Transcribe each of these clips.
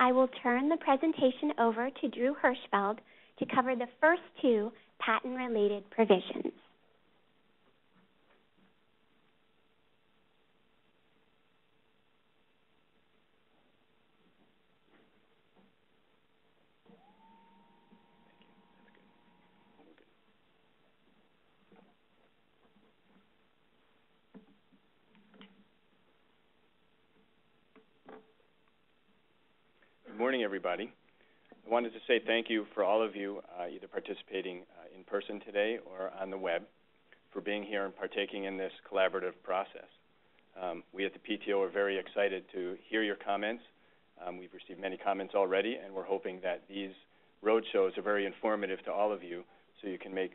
I will turn the presentation over to Drew Hirschfeld to cover the first two patent-related provisions. Good morning, everybody. I wanted to say thank you for all of you either participating in person today or on the web for being here and partaking in this collaborative process. We at the PTO are very excited to hear your comments. We've received many comments already, and we're hoping that these roadshows are very informative to all of you so you can make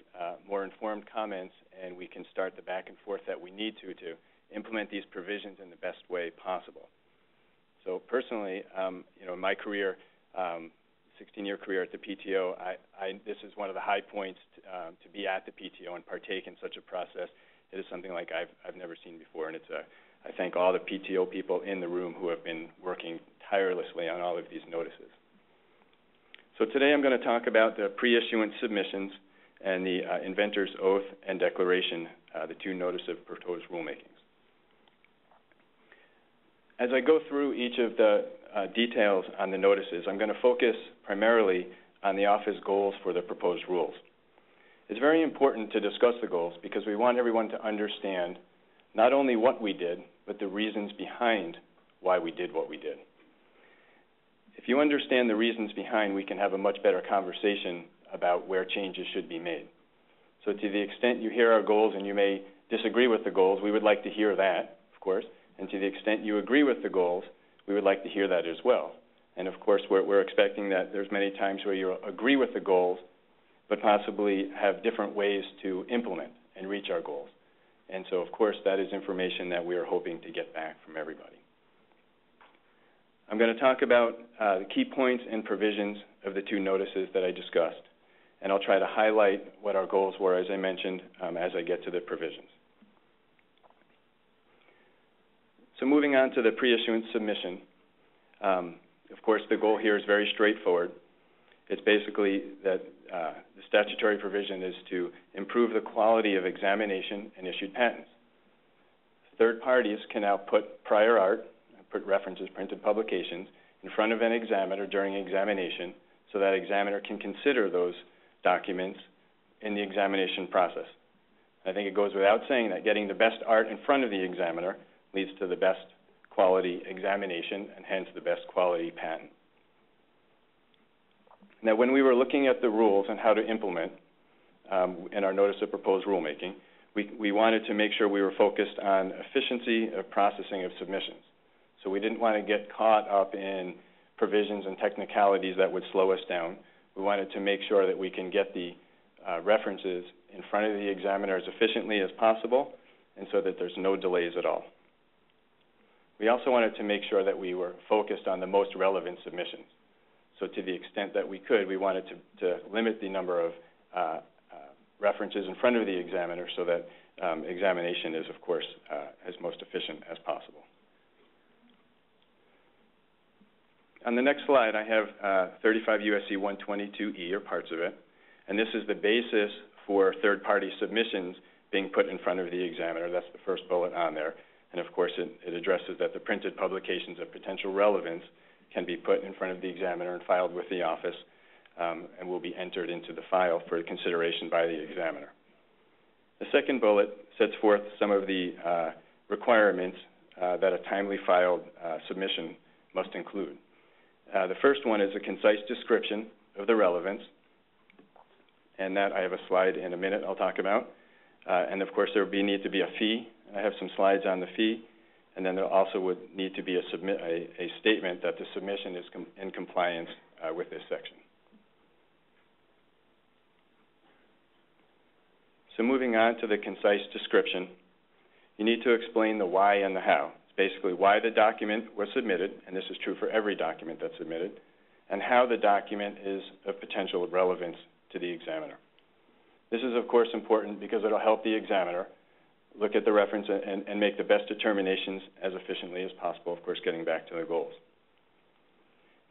more informed comments and we can start the back and forth that we need to implement these provisions in the best way possible. So personally, in my career, 16-year career at the PTO, this is one of the high points to be at the PTO and partake in such a process. It is something like I've never seen before, and I thank all the PTO people in the room who have been working tirelessly on all of these notices. So today I'm going to talk about the pre-issuance submissions and the inventor's oath and declaration, the two notice of proposed rulemakings. As I go through each of the details on the notices, I'm going to focus primarily on the office goals for the proposed rules. It's very important to discuss the goals because we want everyone to understand not only what we did, but the reasons behind why we did what we did. If you understand the reasons behind, we can have a much better conversation about where changes should be made. So to the extent you hear our goals and you may disagree with the goals, we would like to hear that, of course. And to the extent you agree with the goals, we would like to hear that as well. And of course, we're expecting that there's many times where you agree with the goals, but possibly have different ways to implement and reach our goals. And so, of course, that is information that we are hoping to get back from everybody. I'm going to talk about the key points and provisions of the two notices that I discussed. And I'll try to highlight what our goals were, as I mentioned, as I get to the provisions. So moving on to the pre-issuance submission, of course, the goal here is very straightforward. It's basically that the statutory provision is to improve the quality of examination and issued patents. Third parties can now put prior art, put references, printed publications, in front of an examiner during examination so that examiner can consider those documents in the examination process. I think it goes without saying that getting the best art in front of the examiner leads to the best quality examination and hence the best quality patent. Now, when we were looking at the rules and how to implement in our notice of proposed rulemaking, we wanted to make sure we were focused on efficiency of processing of submissions. So we didn't want to get caught up in provisions and technicalities that would slow us down. We wanted to make sure that we can get the references in front of the examiner as efficiently as possible and so that there's no delays at all. We also wanted to make sure that we were focused on the most relevant submissions. So to the extent that we could, we wanted to limit the number of references in front of the examiner so that examination is, of course, as most efficient as possible. On the next slide, I have 35 U.S.C. 122E, or parts of it, and this is the basis for third-party submissions being put in front of the examiner. That's the first bullet on there. And of course, it addresses that the printed publications of potential relevance can be put in front of the examiner and filed with the office and will be entered into the file for consideration by the examiner. The second bullet sets forth some of the requirements that a timely filed submission must include. The first one is a concise description of the relevance, and that I have a slide in a minute I'll talk about. And of course, there would need to be a fee. I have some slides on the fee, and then there also would need to be a statement that the submission is in compliance with this section. So moving on to the concise description, you need to explain the why and the how. It's basically why the document was submitted, and this is true for every document that's submitted, and how the document is of potential relevance to the examiner. This is, of course, important because it will help the examiner look at the reference and make the best determinations as efficiently as possible, of course, getting back to the goals.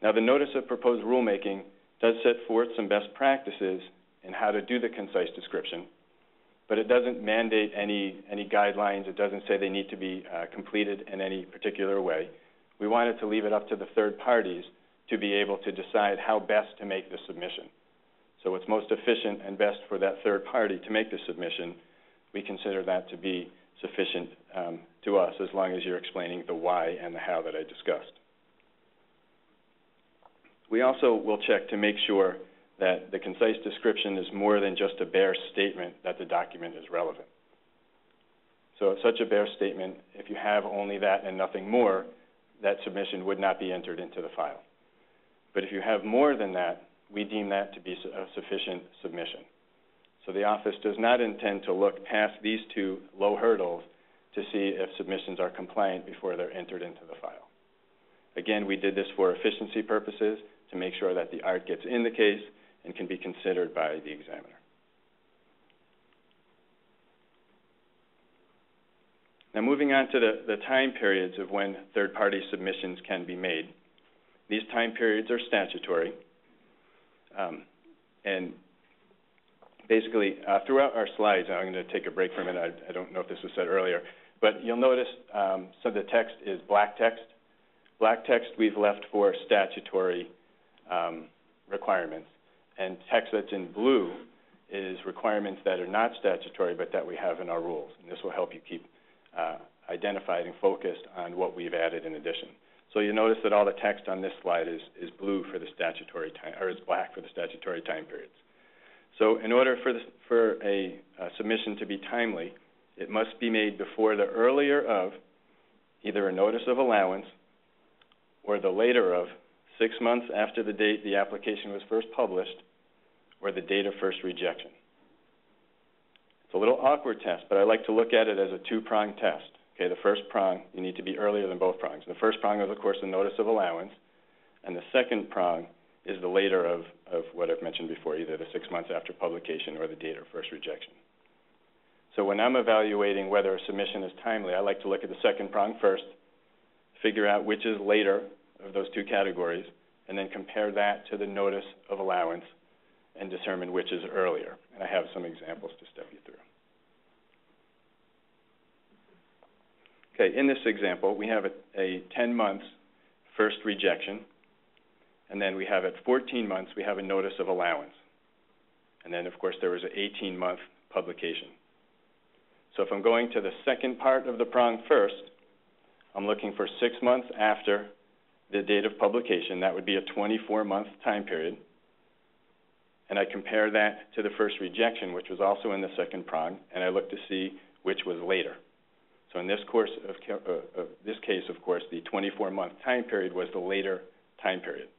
Now, the Notice of Proposed Rulemaking does set forth some best practices in how to do the concise description, but it doesn't mandate any guidelines. It doesn't say they need to be completed in any particular way. We wanted to leave it up to the third parties to be able to decide how best to make the submission. So what's most efficient and best for that third party to make the submission, we consider that to be sufficient to us, as long as you're explaining the why and the how that I discussed. We also will check to make sure that the concise description is more than just a bare statement that the document is relevant. So such a bare statement, if you have only that and nothing more, that submission would not be entered into the file. But if you have more than that, we deem that to be a sufficient submission. So the office does not intend to look past these two low hurdles to see if submissions are compliant before they're entered into the file. Again, we did this for efficiency purposes, to make sure that the art gets in the case and can be considered by the examiner. Now, moving on to the time periods of when third-party submissions can be made. These time periods are statutory. And basically, throughout our slides, I'm going to take a break for a minute. I don't know if this was said earlier, but you'll notice so the text is black text. Black text we've left for statutory requirements, and text that's in blue is requirements that are not statutory but that we have in our rules. And this will help you keep identified and focused on what we've added in addition. So you notice that all the text on this slide is blue for the statutory time, or is black for the statutory time periods. So in order for a submission to be timely, it must be made before the earlier of either a notice of allowance or the later of 6 months after the date the application was first published or the date of first rejection. It's a little awkward test, but I like to look at it as a two-pronged test. Okay, the first prong, you need to be earlier than both prongs. The first prong is, of course, the notice of allowance, and the second prong is the later of what I've mentioned before, either the 6 months after publication or the date of first rejection. So when I'm evaluating whether a submission is timely, I like to look at the second prong first, figure out which is later of those two categories, and then compare that to the notice of allowance and determine which is earlier. And I have some examples to step you through. Okay, in this example, we have a 10 months first rejection, and then we have at 14 months, we have a notice of allowance. And then, of course, there was an 18-month publication. So if I'm going to the second part of the prong first, I'm looking for 6 months after the date of publication. That would be a 24-month time period. And I compare that to the first rejection, which was also in the second prong, and I look to see which was later. So in this case, of course, the 24-month time period was the later time period.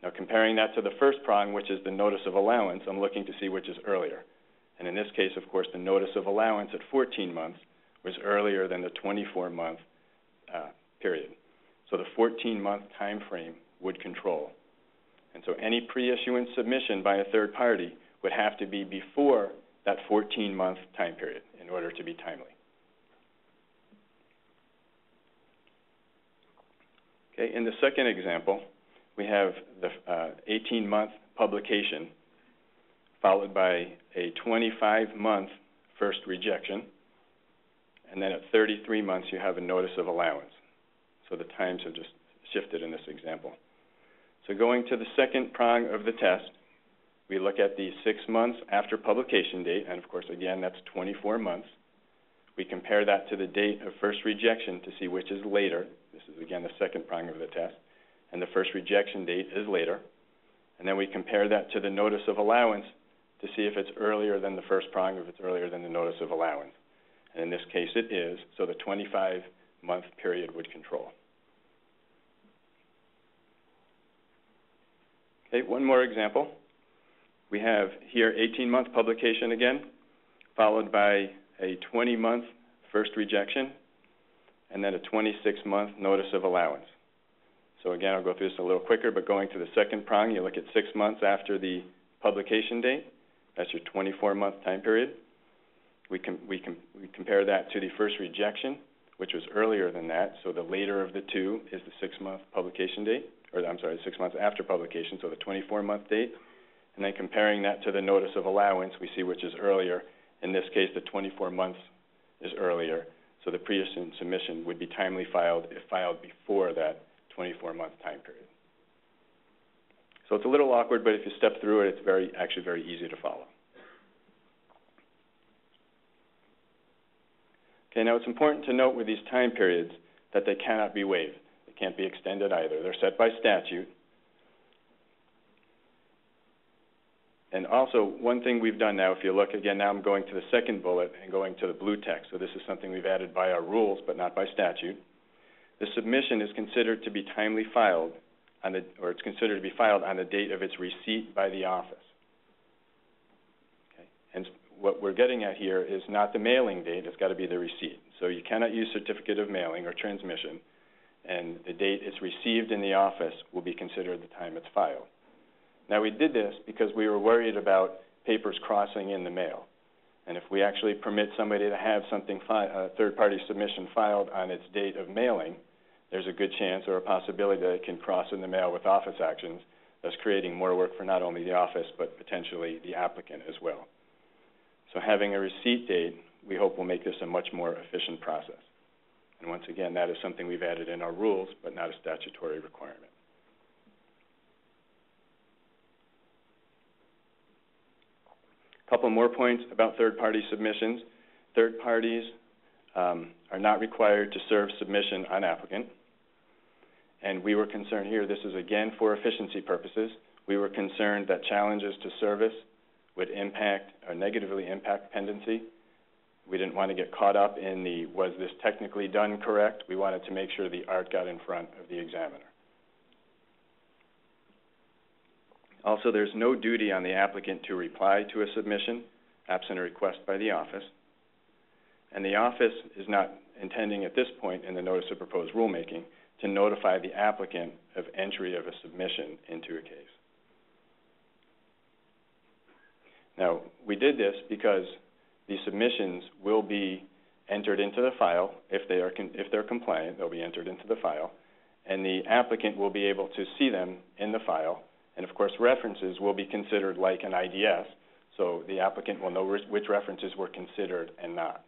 Now, comparing that to the first prong, which is the notice of allowance, I'm looking to see which is earlier. And in this case, of course, the notice of allowance at 14 months was earlier than the 24-month period. So the 14-month time frame would control. And so any pre-issuance submission by a third party would have to be before that 14-month time period in order to be timely. Okay, in the second example, we have the 18-month publication followed by a 25-month first rejection, and then at 33 months you have a notice of allowance. So the times have just shifted in this example. So going to the second prong of the test, we look at the 6 months after publication date, and of course, again, that's 24 months. We compare that to the date of first rejection to see which is later. This is, again, the second prong of the test. And the first rejection date is later. And then we compare that to the notice of allowance to see if it's earlier than the first prong, if it's earlier than the notice of allowance. And in this case, it is. So the 25-month period would control. Okay, one more example. We have here 18-month publication again, followed by a 20-month first rejection, and then a 26-month notice of allowance. So again, I'll go through this a little quicker, but going to the second prong, you look at 6 months after the publication date. That's your 24-month time period. We compare that to the first rejection, which was earlier than that. So the later of the two is the 6-month publication date, 6 months after publication, so the 24-month date, and then comparing that to the notice of allowance, we see which is earlier. In this case, the 24 months is earlier, so the pre-issue submission would be timely filed if filed before that 24-month time period. So it's a little awkward, but if you step through it, it's actually very easy to follow. Okay, now it's important to note with these time periods that they cannot be waived. They can't be extended either. They're set by statute. And also, one thing we've done now, if you look again, now I'm going to the second bullet and going to the blue text. So this is something we've added by our rules, but not by statute. The submission is considered to be timely filed, or it's considered to be filed on the date of its receipt by the office. Okay? And what we're getting at here is not the mailing date, it's got to be the receipt. So you cannot use certificate of mailing or transmission, and the date it's received in the office will be considered the time it's filed. Now, we did this because we were worried about papers crossing in the mail. And if we actually permit somebody to have something, a third-party submission filed on its date of mailing, there's a good chance or a possibility that it can cross in the mail with office actions, thus creating more work for not only the office, but potentially the applicant as well. So having a receipt date, we hope, will make this a much more efficient process. And once again, that is something we've added in our rules, but not a statutory requirement. A couple more points about third-party submissions. Third parties are not required to serve submission on applicant. And we were concerned here, this is again for efficiency purposes, we were concerned that challenges to service would impact or negatively impact pendency. We didn't want to get caught up in the, was this technically done correct? We wanted to make sure the art got in front of the examiner. Also, there's no duty on the applicant to reply to a submission, absent a request by the office. And the office is not intending at this point in the notice of proposed rulemaking to notify the applicant of entry of a submission into a case. Now, we did this because the submissions will be entered into the file. If they're compliant, they'll be entered into the file. And the applicant will be able to see them in the file. And, of course, references will be considered like an IDS, so the applicant will know which references were considered and not.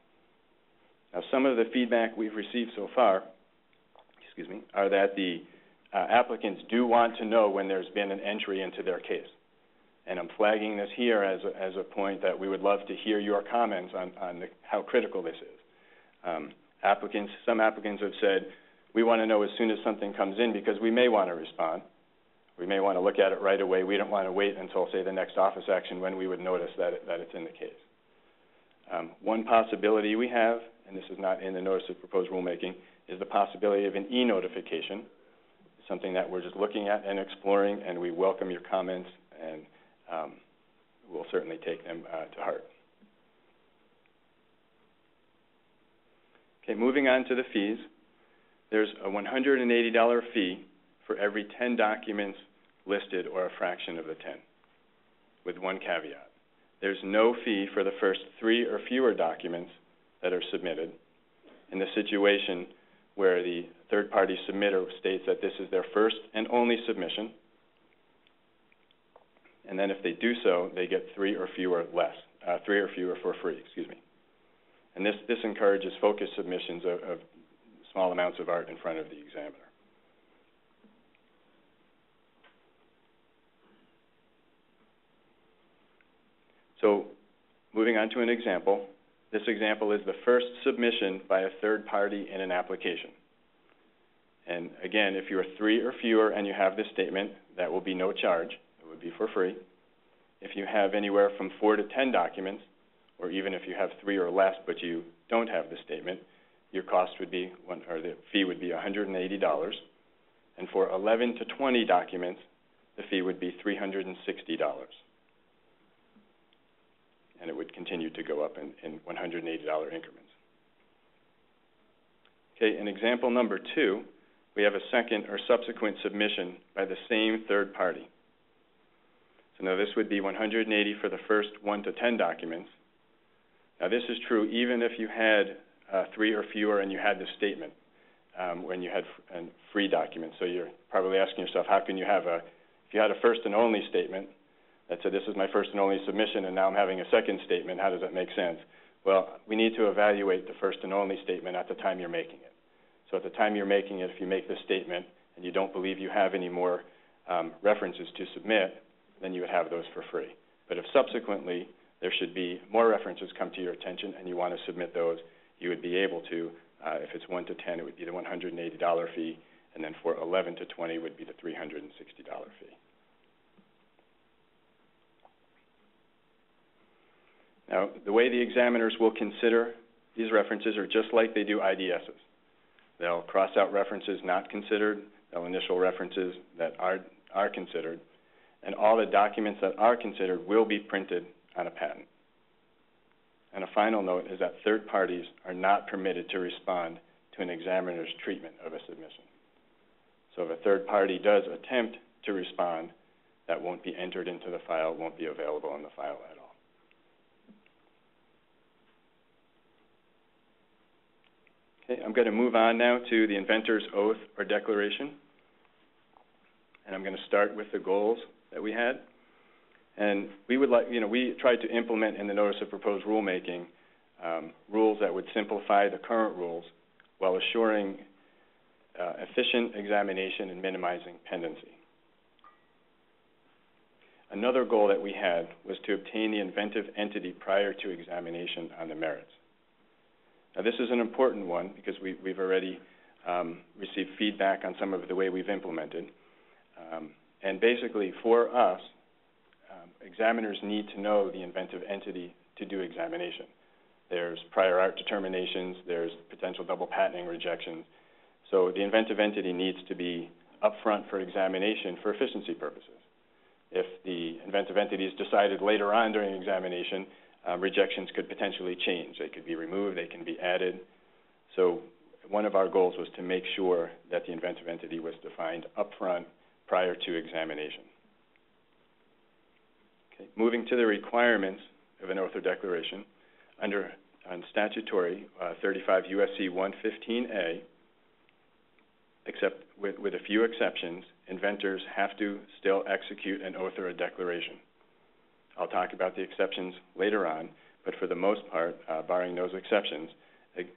Now, some of the feedback we've received so far, are that the applicants do want to know when there's been an entry into their case. And I'm flagging this here as a point that we would love to hear your comments on how critical this is. Some applicants have said, we want to know as soon as something comes in because we may want to respond. We may want to look at it right away. We don't want to wait until, say, the next office action when we would notice that it's in the case. One possibility we have, and this is not in the notice of proposed rulemaking, is the possibility of an e-notification, something that we're just looking at and exploring, and we welcome your comments, and we'll certainly take them to heart. Okay, moving on to the fees. There's a $180 fee for every 10 documents listed or a fraction of the 10, with one caveat. There's no fee for the first 3 or fewer documents that are submitted in the situation where the third-party submitter states that this is their first and only submission, and then if they do so, they get 3 or fewer for free, And this encourages focused submissions of small amounts of art in front of the examiner. So moving on to an example. This example is the first submission by a third party in an application. And again, if you're 3 or fewer and you have this statement, that will be no charge. It would be for free. If you have anywhere from 4 to 10 documents, or even if you have 3 or less but you don't have the statement, your cost would be, the fee would be $180. And for 11 to 20 documents, the fee would be $360. And it would continue to go up in $180 increments. Okay, in example number 2, we have a second or subsequent submission by the same third party. So now this would be $180 for the first 1 to 10 documents. Now this is true even if you had 3 or fewer and you had the statement. when you had free documents. So you're probably asking yourself, how can you have if you had a first and only statement that said, this is my first and only submission, and now I'm having a second statement, how does that make sense? Well, we need to evaluate the first and only statement at the time you're making it. So at the time you're making it, if you make this statement and you don't believe you have any more references to submit, then you would have those for free. But if subsequently there should be more references come to your attention and you want to submit those, you would be able to. If it's 1 to 10, it would be the $180 fee, and then for 11 to 20 would be the $360 fee. Now, the way the examiners will consider these references are just like they do IDSs. They'll cross out references not considered, they'll initial references that are considered, and all the documents that are considered will be printed on a patent. And a final note is that third parties are not permitted to respond to an examiner's treatment of a submission. So if a third party does attempt to respond, that won't be entered into the file, won't be available in the file at all. Okay, I'm going to move on now to the inventor's oath or declaration. And I'm going to start with the goals that we had. And we would like, we tried to implement in the Notice of Proposed Rulemaking rules that would simplify the current rules while assuring efficient examination and minimizing pendency. Another goal that we had was to obtain the inventive entity prior to examination on the merits. Now, this is an important one because we've already received feedback on some of the way we've implemented. And basically, for us, examiners need to know the inventive entity to do examination. There's prior art determinations, there's potential double patenting rejections. So the inventive entity needs to be upfront for examination for efficiency purposes. If the inventive entity is decided later on during examination, rejections could potentially change. They could be removed, they can be added. So one of our goals was to make sure that the inventive entity was defined upfront prior to examination. Okay. Moving to the requirements of an oath or declaration, on statutory 35 U.S.C. 115A, except with a few exceptions, inventors have to still execute an oath or a declaration. I'll talk about the exceptions later on, but for the most part, barring those exceptions,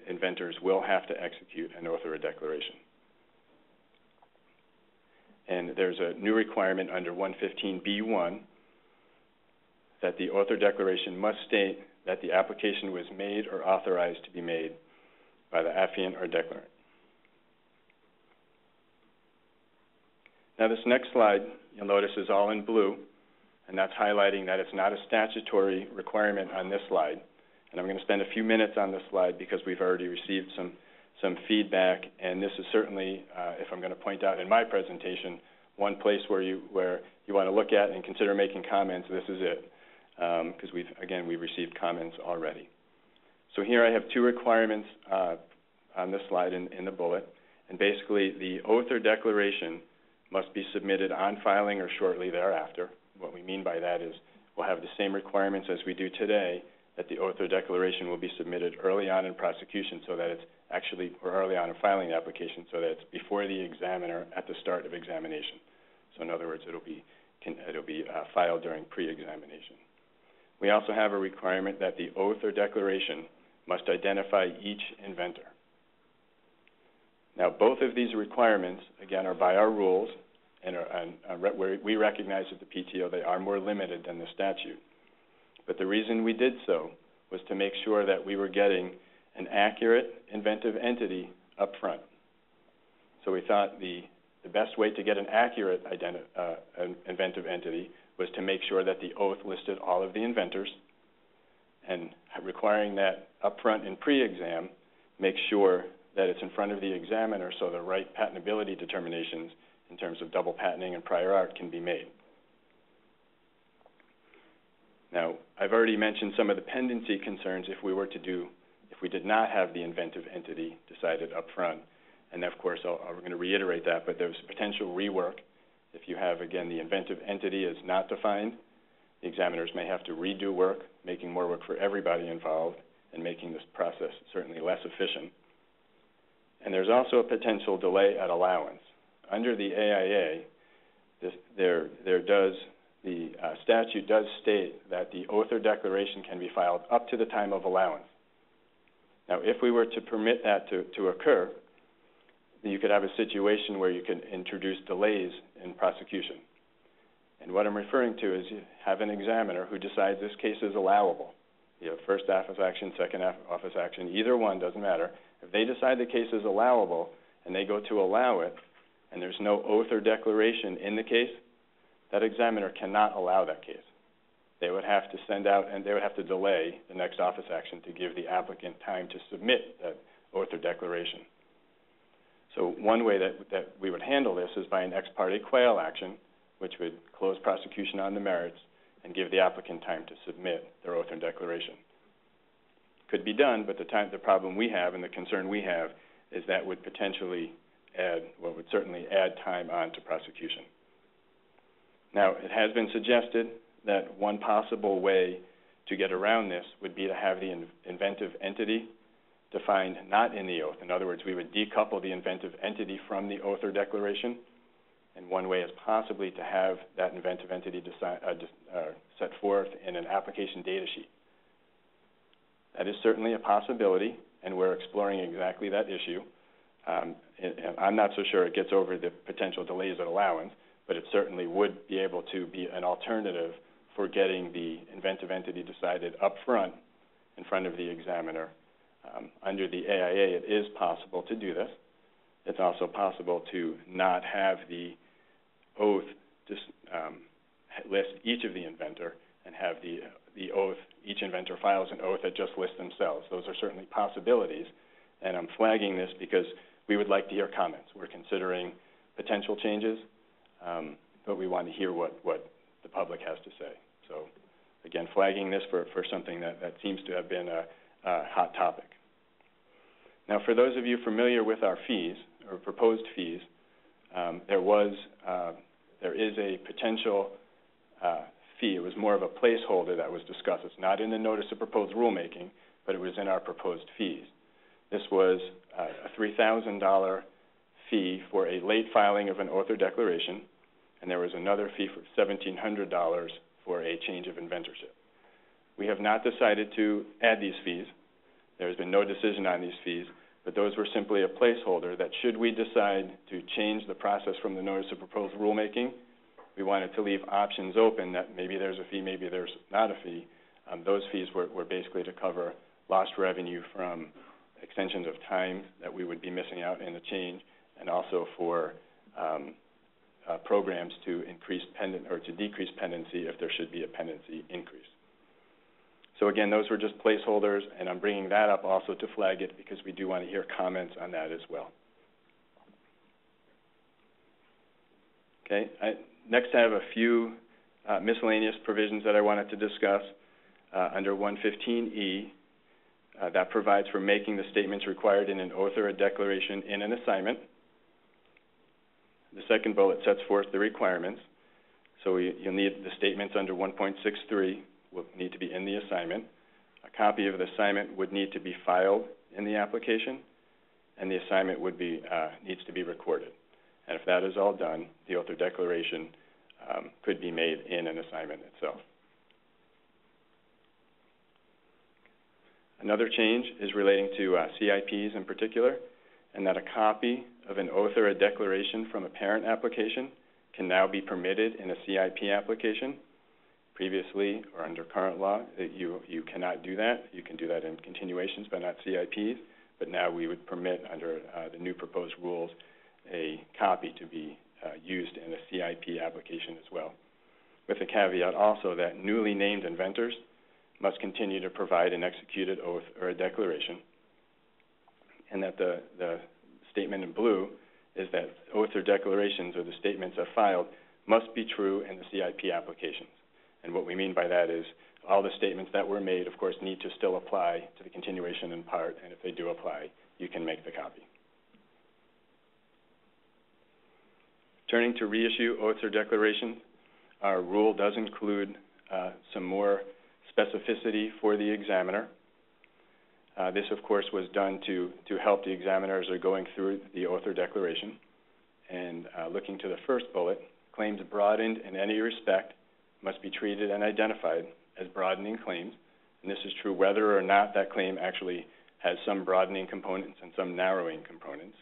inventors will have to execute an oath or a declaration. And there's a new requirement under 115B1 that the oath or declaration must state that the application was made or authorized to be made by the affiant or declarant. Now, this next slide, you'll notice, is all in blue, and that's highlighting that it's not a statutory requirement on this slide. And I'm going to spend a few minutes on this slide because we've already received some feedback, and this is certainly, if I'm going to point out in my presentation, one place where you want to look at and consider making comments, this is it, because we've received comments already. So here I have two requirements on this slide in the bullet, and basically the oath or declaration must be submitted on filing or shortly thereafter. What we mean by that is we'll have the same requirements as we do today, that the oath or declaration will be submitted early on in prosecution so that it's actually, or early on in filing the application, so that it's before the examiner at the start of examination. So in other words, it'll be filed during pre-examination. We also have a requirement that the oath or declaration must identify each inventor. Now, both of these requirements, again, are by our rules, and we recognize at the PTO they are more limited than the statute. But the reason we did so was to make sure that we were getting an accurate inventive entity up front. So we thought the best way to get an accurate inventive entity was to make sure that the oath listed all of the inventors, and requiring that up front in pre-exam, make sure that it's in front of the examiner so the right patentability determinations in terms of double patenting and prior art can be made. Now, I've already mentioned some of the pendency concerns if we did not have the inventive entity decided up front. And of course, we're going to reiterate that, but there's potential rework. If you have, again, the inventive entity is not defined, the examiners may have to redo work, making more work for everybody involved and making this process certainly less efficient. And there's also a potential delay at allowance. Under the AIA, the statute does state that the oath or declaration can be filed up to the time of allowance. Now, if we were to permit that to occur, you could have a situation where you could introduce delays in prosecution. And what I'm referring to is you have an examiner who decides this case is allowable. You have first office action, second office action, either one, doesn't matter. If they decide the case is allowable and they go to allow it and there's no oath or declaration in the case, that examiner cannot allow that case. They would have to send out and they would have to delay the next office action to give the applicant time to submit that oath or declaration. So one way that we would handle this is by an ex parte quail action, which would close prosecution on the merits and give the applicant time to submit their oath or declaration. Could be done, but the problem we have and the concern we have is that would potentially would certainly add time on to prosecution. Now, it has been suggested that one possible way to get around this would be to have the inventive entity defined not in the oath. In other words, we would decouple the inventive entity from the oath or declaration, and one way is possibly to have that inventive entity set forth in an application data sheet. That is certainly a possibility, and we're exploring exactly that issue. And I'm not so sure it gets over the potential delays at allowance, but it certainly would be able to be an alternative for getting the inventive entity decided up front in front of the examiner. Under the AIA, it is possible to do this. It's also possible to not have the oath list each of the inventor and have the oath, each inventor files an oath that just lists themselves. Those are certainly possibilities, and I'm flagging this because we would like to hear comments. We're considering potential changes, but we want to hear what the public has to say. So, again, flagging this for something that seems to have been a hot topic. Now, for those of you familiar with our fees, or proposed fees, there is a potential fee. It was more of a placeholder that was discussed. It's not in the notice of proposed rulemaking, but it was in our proposed fees. This was a $3,000 fee for a late filing of an oath or declaration, and there was another fee for $1,700 for a change of inventorship. We have not decided to add these fees. There has been no decision on these fees, but those were simply a placeholder that should we decide to change the process from the notice of proposed rulemaking, we wanted to leave options open that maybe there's a fee, maybe there's not a fee. Those fees were basically to cover lost revenue from extensions of time that we would be missing out in the change, and also for programs to increase or to decrease pendency if there should be a pendency increase. So again, those were just placeholders, and I'm bringing that up also to flag it because we do want to hear comments on that as well. Okay, next I have a few miscellaneous provisions that I wanted to discuss. Under 115E, that provides for making the statements required in an oath or a declaration in an assignment. The second bullet sets forth the requirements. So you'll need the statements under 1.63 will need to be in the assignment. A copy of the assignment would need to be filed in the application, and the assignment would be needs to be recorded. And if that is all done, the oath or declaration could be made in an assignment itself. Another change is relating to CIPs in particular, and that a copy of an oath or a declaration from a parent application can now be permitted in a CIP application. Previously, or under current law, you cannot do that. You can do that in continuations, but not CIPs. But now we would permit, under the new proposed rules, a copy to be used in a CIP application as well, with the caveat also that newly named inventors must continue to provide an executed oath or a declaration, and that the statement in blue is that oath or declarations or the statements that filed must be true in the CIP applications. And what we mean by that is all the statements that were made, of course, need to still apply to the continuation in part, and if they do apply, you can make the copy. Turning to reissue oaths or declarations, our rule does include some more specificity for the examiner. This, of course, was done to help the examiners who are going through the author declaration. And looking to the first bullet, claims broadened in any respect must be treated and identified as broadening claims. And this is true whether or not that claim actually has some broadening components and some narrowing components.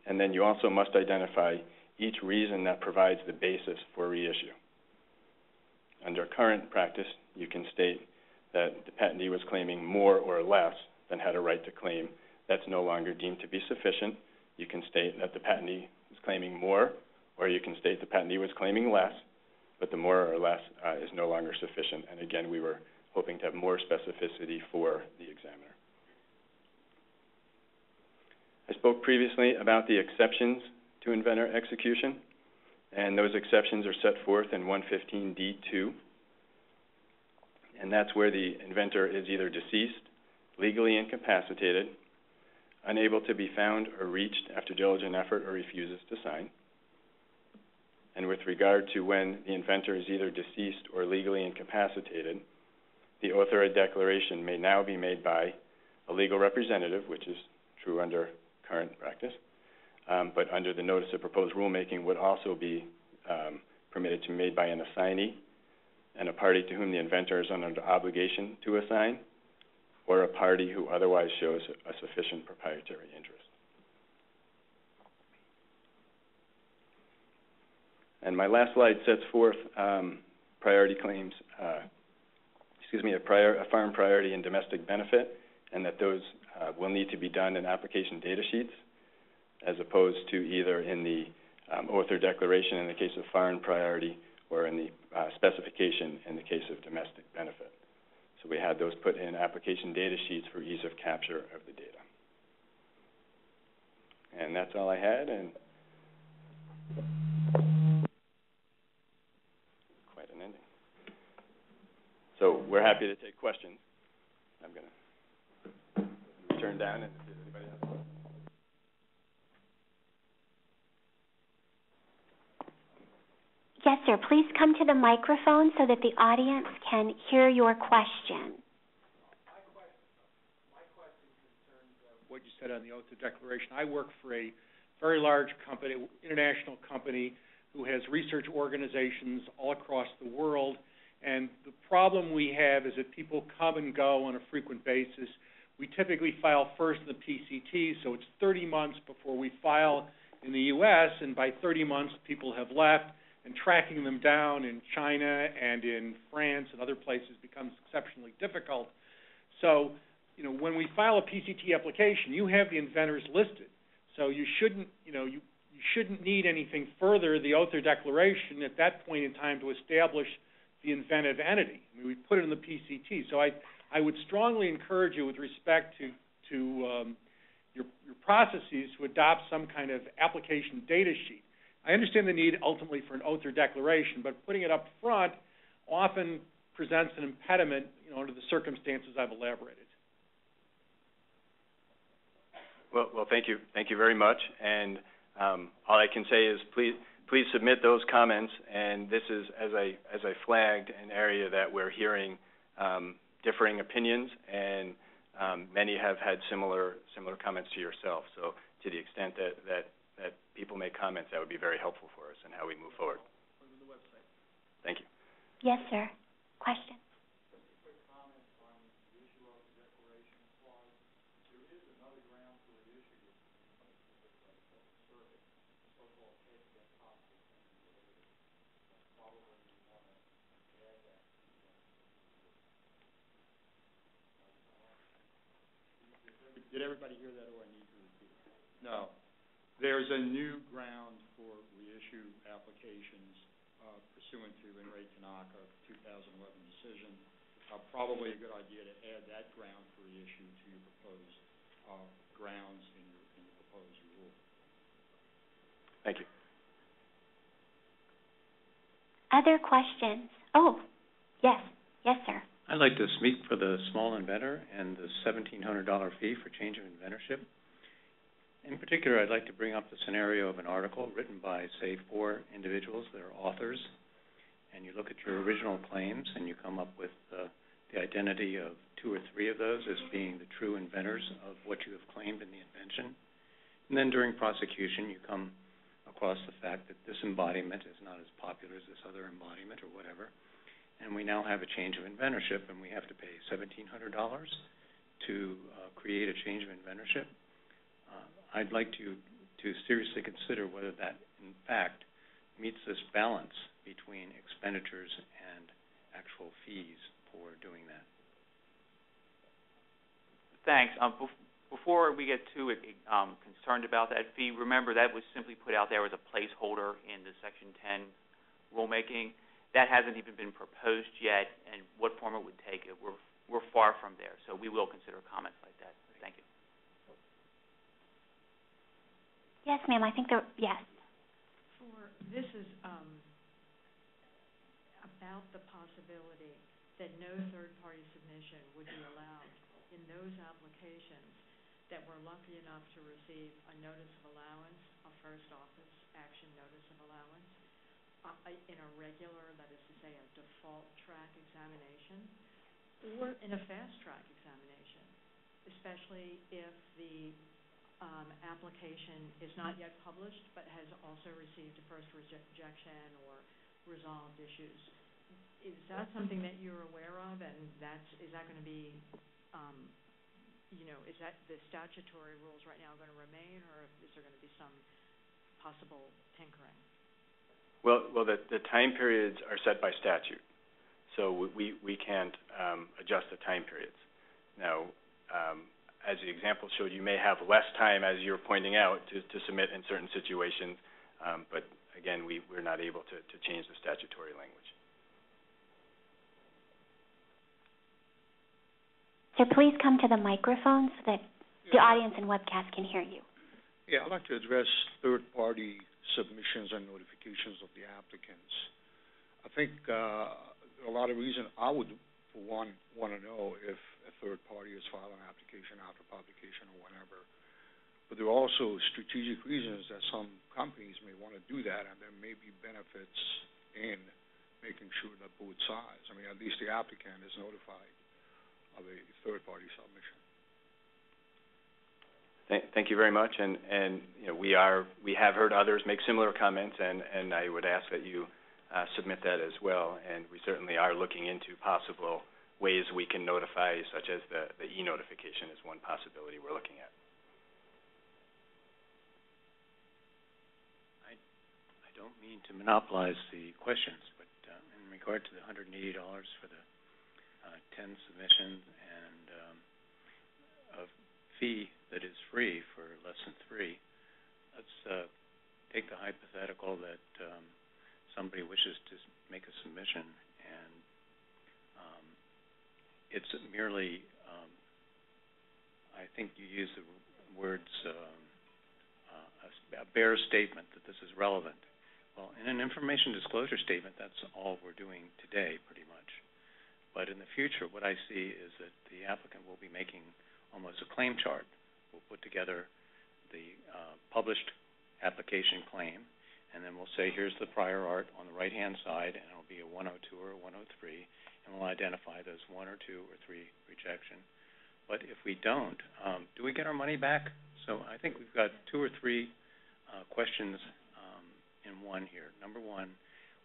And then you also must identify each reason that provides the basis for reissue. Under current practice, you can state that the patentee was claiming more or less than had a right to claim. That's no longer deemed to be sufficient. You can state that the patentee was claiming more, or you can state the patentee was claiming less, but the more or less is no longer sufficient. And again, we were hoping to have more specificity for the examiner. I spoke previously about the exceptions to inventor execution, and those exceptions are set forth in 115D2. And that's where the inventor is either deceased, legally incapacitated, unable to be found or reached after diligent effort, or refuses to sign. And with regard to when the inventor is either deceased or legally incapacitated, the author of declaration may now be made by a legal representative, which is true under current practice, but under the notice of proposed rulemaking would also be permitted to be made by an assignee and a party to whom the inventor is under obligation to assign, or a party who otherwise shows a sufficient proprietary interest. And my last slide sets forth priority claims, a foreign priority and domestic benefit, and that those will need to be done in application data sheets, as opposed to either in the author declaration in the case of foreign priority or in the specification in the case of domestic benefit. So we had those put in application data sheets for ease of capture of the data. And that's all I had. And quite an ending. So we're happy to take questions. I'm going to turn down and if there's anybody else. Yes, sir. Please come to the microphone so that the audience can hear your question. My question concerns what you said on the oath of declaration. I work for a very large company, international company, who has research organizations all across the world. And the problem we have is that people come and go on a frequent basis. We typically file first in the PCT, so it's 30 months before we file in the U.S., and by 30 months, people have left, and tracking them down in China and in France and other places becomes exceptionally difficult. So, when we file a PCT application, you have the inventors listed. So you shouldn't, you shouldn't need anything further, the oath or declaration, at that point in time to establish the inventive entity. I mean, we put it in the PCT. So I would strongly encourage you with respect to your processes to adopt some kind of application data sheet. I understand the need ultimately for an oath or declaration, but putting it up front often presents an impediment, under the circumstances I've elaborated. Well, thank you. Thank you very much. And all I can say is please submit those comments. And this is, as I flagged, an area that we're hearing differing opinions, and many have had similar comments to yourself. So to the extent that people make comments, that would be very helpful for us in how we move forward. Thank you. Yes, sir. Question. Just a quick comment on the issue of the declaration clause. There is another ground for the issue of the circuit, so-called head-to-head possible claim related. Probably you want to add that to the Did everybody hear that, or I need to repeat it? No. There's a new ground for reissue applications pursuant to In re Tanaka 2011 decision. Probably a good idea to add that ground for reissue to your proposed grounds in your proposed rule. Thank you. Other questions? Oh, yes. Yes, sir. I'd like to speak for the small inventor and the $1,700 fee for change of inventorship. In particular, I'd like to bring up the scenario of an article written by, say, 4 individuals that are authors, and you look at your original claims and you come up with the identity of 2 or 3 of those as being the true inventors of what you have claimed in the invention. And then during prosecution, you come across the fact that this embodiment is not as popular as this other embodiment or whatever, and we now have a change of inventorship, and we have to pay $1,700 to create a change of inventorship. I'd like to seriously consider whether that, in fact, meets this balance between expenditures and actual fees for doing that. Thanks. Before we get too concerned about that fee, remember that was simply put out there as a placeholder in the Section 10 rulemaking. That hasn't even been proposed yet, and what form it would take, we're far from there. So we will consider comments like that. Thank you. Yes, ma'am. I think yes. This is about the possibility that no third-party submission would be allowed in those applications that were lucky enough to receive a notice of allowance, a first office action notice of allowance, in a regular, that is to say, a default track examination, or in a fast track examination, especially if the application is not yet published but has also received a first rejection or resolved issues. Is that something that you're aware of, and is that going to be, is that the statutory rules right now going to remain, or is there going to be some possible tinkering? Well, the time periods are set by statute, so we can't adjust the time periods. Now, as the example showed, you may have less time, as you're pointing out, to submit in certain situations, but again, we're not able to change the statutory language. So please come to the microphone so that the audience and webcast can hear you. Yeah, I'd like to address third-party submissions and notifications of the applicants. I think a lot of reasons I would, for one, want to know if a third party has filed an application after publication or whatever. But there are also strategic reasons that some companies may want to do that, and there may be benefits in making sure that both sides, I mean, at least the applicant is notified of a third-party submission. Thank you very much, and we have heard others make similar comments, and I would ask that you submit that as well. And we certainly are looking into possible ways we can notify, such as the e-notification is one possibility we're looking at. I don't mean to monopolize the questions, but in regard to the $180 for the 10 submissions and a fee that is free for less than 3, let's take the hypothetical that somebody wishes to make a submission and it's merely, I think you use the words, a bare statement that this is relevant. Well, in an information disclosure statement, that's all we're doing today, pretty much. But in the future, what I see is that the applicant will be making almost a claim chart. We'll put together the published application claim, and then we'll say, here's the prior art on the right-hand side, and it'll be a 102 or a 103, and we'll identify those 1 or 2 or 3 rejection. But if we don't, do we get our money back? So I think we've got 2 or 3 questions in one here. Number one,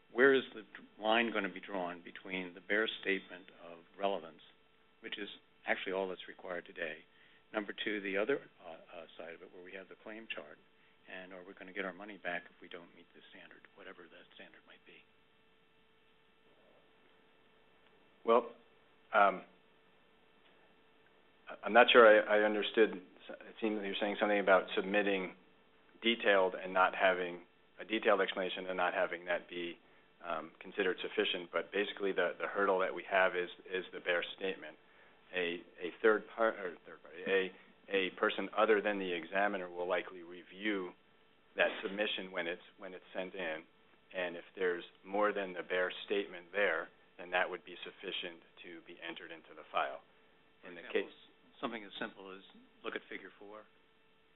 where is the line going to be drawn between the bare statement of relevance, which is actually all that's required today? Number two, the other side of it, where we have the claim chart, and are we going to get our money back if we don't meet the standard, whatever that standard might be? Well, I'm not sure I understood. It seems you're saying something about submitting detailed and not having a detailed explanation and not having that be considered sufficient. But basically, the hurdle that we have is the bare statement. A person other than the examiner will likely review that submission when it's sent in, and if there's more than the bare statement there, then that would be sufficient to be entered into the file. In the case, something as simple as look at Figure 4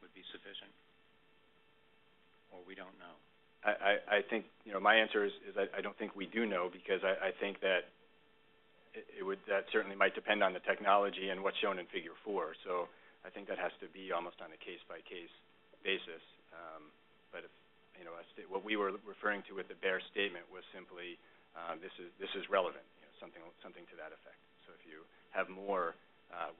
would be sufficient, or we don't know. I think my answer is I don't think we do know, because I think that that certainly might depend on the technology and what's shown in Figure 4. So I think that has to be almost on a case-by-case basis. But if, what we were referring to with the bare statement was simply this is relevant, something to that effect. So if you have more,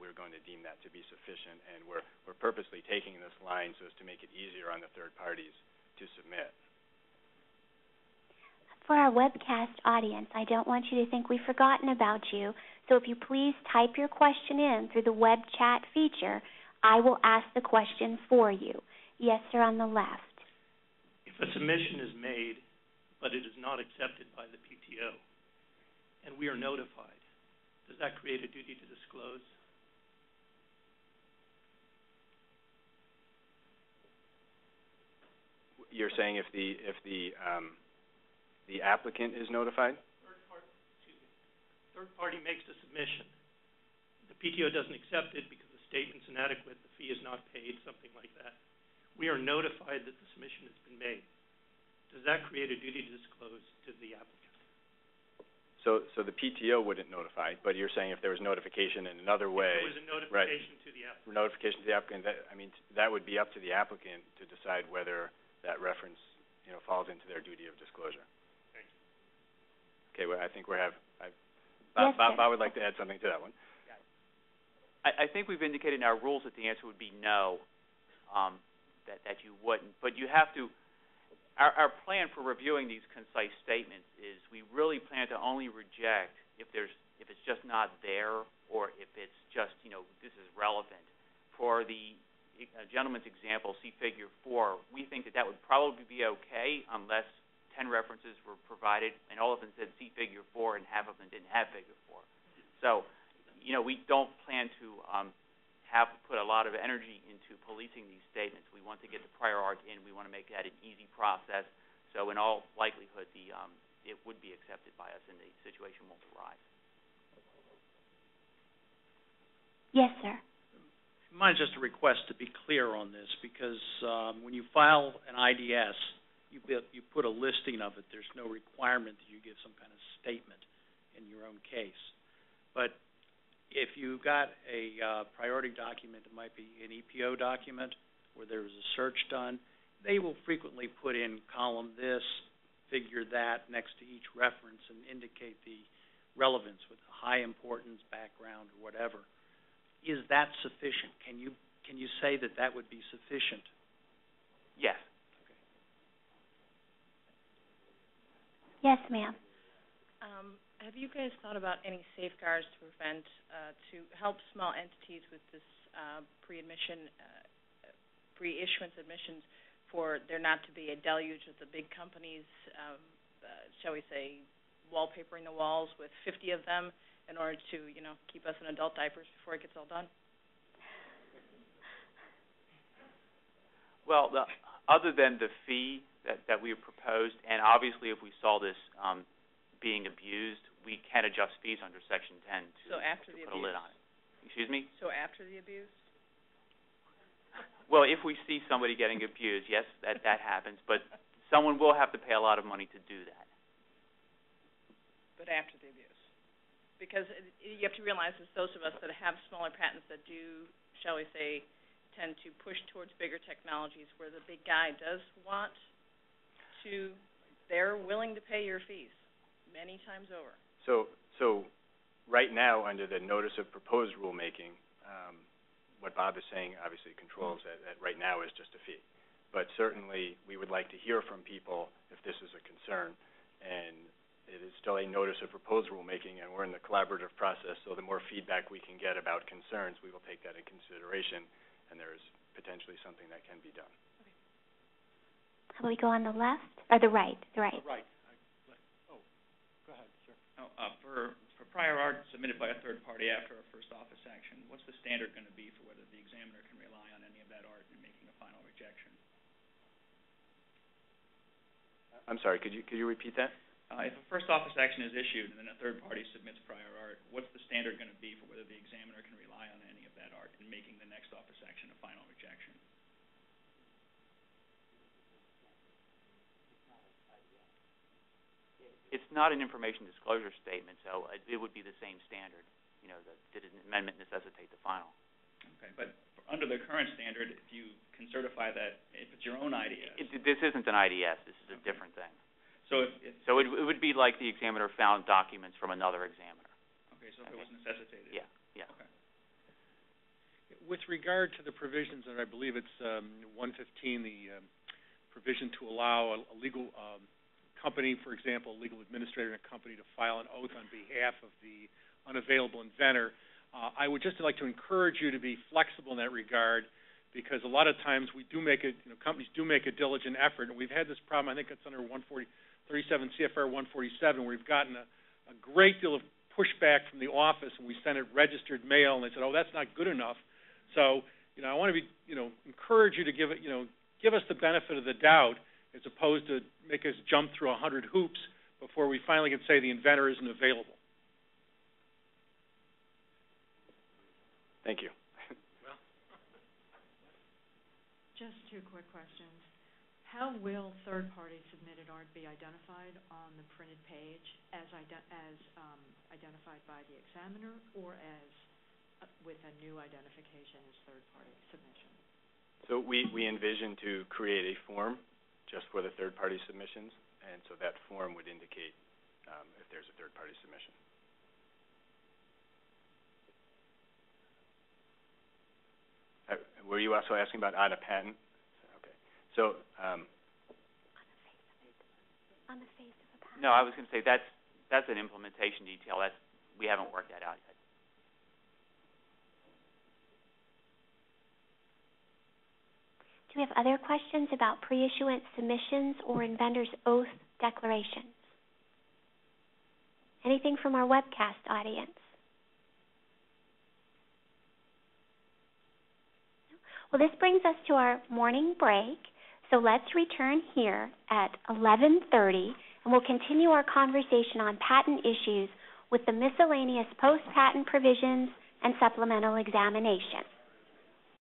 we're going to deem that to be sufficient, and we're purposely taking this line so as to make it easier on the third parties to submit. For our webcast audience, I don't want you to think we've forgotten about you. So if you please type your question in through the web chat feature, I will ask the question for you. Yes, sir, on the left. If a submission is made, but it is not accepted by the PTO, and we are notified, does that create a duty to disclose? You're saying if the applicant is notified? Third party makes the submission. The PTO doesn't accept it because the statement's inadequate, the fee is not paid, something like that. We are notified that the submission has been made. Does that create a duty to disclose to the applicant? So the PTO wouldn't notify, but you're saying if there was notification in another way. If there was a notification to the applicant. Notification to the applicant, that would be up to the applicant to decide whether that reference, falls into their duty of disclosure. Thank you. Okay, well, I think Yes, Bob would like to add something to that one. I think we've indicated in our rules that the answer would be no, that you wouldn't. But you have to. Our plan for reviewing these concise statements is we really plan to only reject if it's just not there, or if it's just this is relevant. For the gentleman's example, see Figure 4, we think that would probably be okay unless 10 references were provided and all of them said see Figure 4 and half of them didn't have Figure 4. So, we don't plan to put a lot of energy into policing these statements. We want to get the prior art in. We want to make that an easy process. So in all likelihood, it would be accepted by us and the situation won't arise. Yes, sir. Mine's just a request to be clear on this because when you file an IDS, you put a listing of it. There's no requirement that you give some kind of statement in your own case. But if you got a priority document, it might be an EPO document where there was a search done, they will frequently put in column this, figure that next to each reference and indicate the relevance with high importance, background, or whatever. Is that sufficient? Can you say that would be sufficient? Yes. Okay. Yes, ma'am. Have you guys thought about any safeguards to prevent, to help small entities with this pre-issuance admissions for there not to be a deluge of the big companies, shall we say, wallpapering the walls with 50 of them in order to, keep us in adult diapers before it gets all done? Well, other than the fee that we have proposed, and obviously if we saw this being abused, we can adjust fees under Section 10 to put a lid on it. Excuse me? So after the abuse? Well, if we see somebody getting abused, yes, that happens, but someone will have to pay a lot of money to do that. But after the abuse? Because you have to realize that those of us that have smaller patents that do, shall we say, tend to push towards bigger technologies where the big guy does want to, they're willing to pay your fees many times over. So right now, under the notice of proposed rulemaking, what Bob is saying obviously controls that right now is just a fee. But certainly we would like to hear from people if this is a concern. And it is still a notice of proposed rulemaking, and we're in the collaborative process, so the more feedback we can get about concerns, we will take that in consideration, and there is potentially something that can be done. Okay. How about we go on the left or the right? The right. Right. Go ahead, sir. For prior art submitted by a third party after a first office action, what's the standard going to be for whether the examiner can rely on any of that art in making a final rejection? I'm sorry, could you repeat that? If a first office action is issued and then a third party submits prior art, what's the standard going to be for whether the examiner can rely on any of that art in making the next office action a final rejection? It's not an information disclosure statement, so it would be the same standard. You know, did an amendment necessitate the final? Okay, but under the current standard, if you can certify that if it's your own IDS. This isn't an IDS. This is a different thing. So it would be like the examiner found documents from another examiner. Okay, so if it was necessitated. Yeah. Okay. With regard to the provisions, and I believe it's 115, the provision to allow a legal company, for example, a legal administrator in a company to file an oath on behalf of the unavailable inventor, I would just like to encourage you to be flexible in that regard, because a lot of times we do make companies do make a diligent effort, and we've had37 CFR 147, where we've gotten a great deal of pushback from the office, and we sent it registered mail, and they said, oh, that's not good enough. So, I want to encourage you to give us the benefit of the doubt, as opposed to make us jump through 100 hoops before we finally can say the inventor isn't available. Thank you. Well, just two quick questions. How will third-party submitted art be identified on the printed page as identified by the examiner, or as with a new identification as third-party submission? So we envision to create a form just for the third-party submissions, and so that form would indicate if there's a third-party submission. Were you also asking about on a patent? Okay. So on the face of a patent. No, I was going to say that's an implementation detail. We haven't worked that out yet. Do we have other questions about pre-issuance submissions or inventor's oath declarations? Anything from our webcast audience? Well, this brings us to our morning break, so let's return here at 11:30, and we'll continue our conversation on patent issues with the miscellaneous post-patent provisions and supplemental examination.